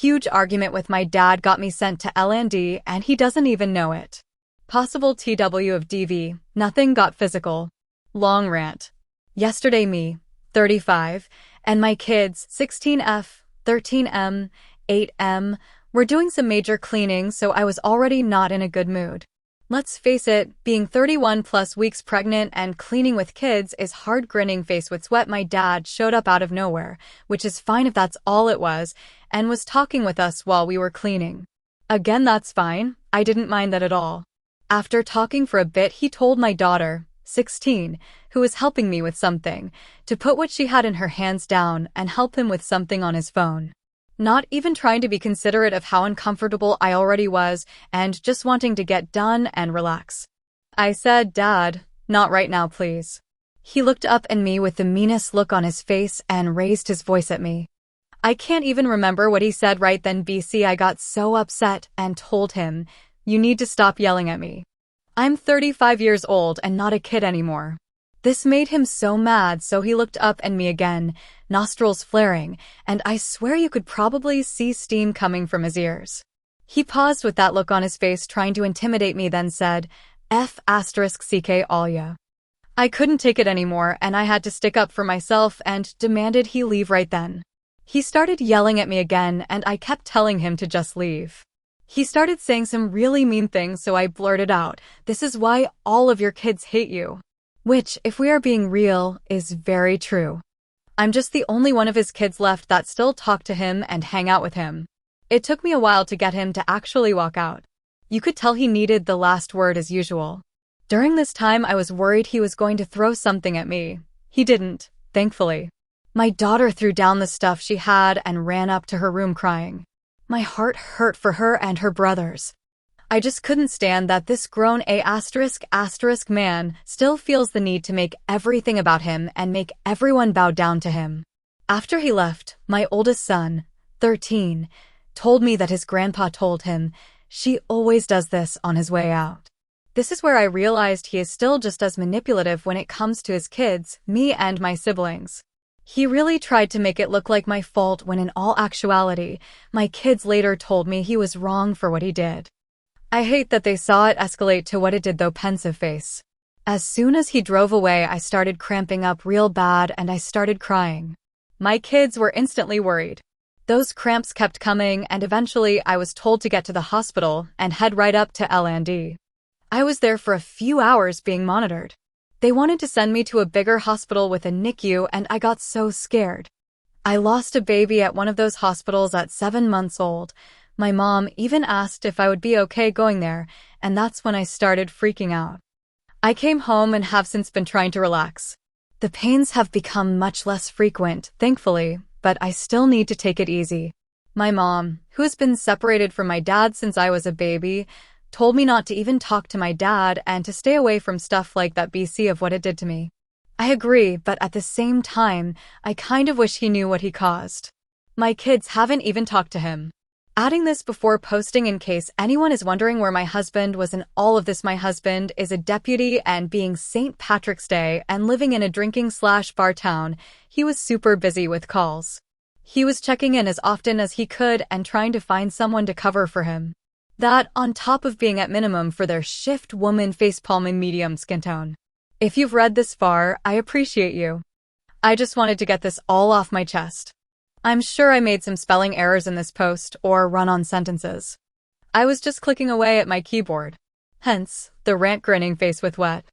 huge argument with my dad got me sent to L&D and he doesn't even know it. Possible TW of DV, nothing got physical. Long rant. Yesterday me, 35, and my kids, 16F, 13M, 8M, were doing some major cleaning, so I was already not in a good mood. Let's face it, being 31 plus weeks pregnant and cleaning with kids is hard. Grinning face with sweat. My dad showed up out of nowhere, which is fine if that's all it was, and was talking with us while we were cleaning. Again, that's fine. I didn't mind that at all. After talking for a bit, he told my daughter, 16, who was helping me with something, to put what she had in her hands down and help him with something on his phone. Not even trying to be considerate of how uncomfortable I already was and just wanting to get done and relax. I said, "Dad, not right now, please." He looked up at me with the meanest look on his face and raised his voice at me. I can't even remember what he said right then. BC, I got so upset and told him, "You need to stop yelling at me. I'm 35 years old and not a kid anymore." This made him so mad, so he looked up at me again, nostrils flaring, and I swear you could probably see steam coming from his ears. He paused with that look on his face, trying to intimidate me, then said, F***ck Alia. I couldn't take it anymore, and I had to stick up for myself and demanded he leave right then. He started yelling at me again, and I kept telling him to just leave. He started saying some really mean things, so I blurted out, "This is why all of your kids hate you." Which, if we are being real, is very true. I'm just the only one of his kids left that still talk to him and hang out with him. It took me a while to get him to actually walk out. You could tell he needed the last word as usual. During this time, I was worried he was going to throw something at me. He didn't, thankfully. My daughter threw down the stuff she had and ran up to her room crying. My heart hurt for her and her brothers. I just couldn't stand that this grown man still feels the need to make everything about him and make everyone bow down to him. After he left, my oldest son, 13, told me that his grandpa told him, "She always does this on his way out." This is where I realized he is still just as manipulative when it comes to his kids, me and my siblings. He really tried to make it look like my fault when in all actuality, my kids later told me he was wrong for what he did. I hate that they saw it escalate to what it did though. Pensive face. As soon as he drove away, I started cramping up real bad and I started crying. My kids were instantly worried. Those cramps kept coming and eventually I was told to get to the hospital and head right up to L&D. I was there for a few hours being monitored. They wanted to send me to a bigger hospital with a NICU and I got so scared. I lost a baby at one of those hospitals at 7 months old. My mom even asked if I would be okay going there, and that's when I started freaking out. I came home and have since been trying to relax. The pains have become much less frequent, thankfully, but I still need to take it easy. My mom, who has been separated from my dad since I was a baby, told me not to even talk to my dad and to stay away from stuff like that BC of what it did to me. I agree, but at the same time, I kind of wish he knew what he caused. My kids haven't even talked to him. Adding this before posting in case anyone is wondering where my husband was in all of this. My husband is a deputy and being St. Patrick's Day and living in a drinking/bar town, he was super busy with calls. He was checking in as often as he could and trying to find someone to cover for him. That on top of being at minimum for their shift woman facepalm in medium skin tone. If you've read this far, I appreciate you. I just wanted to get this all off my chest. I'm sure I made some spelling errors in this post or run-on sentences. I was just clicking away at my keyboard. Hence, the rant. Grinning face with wet.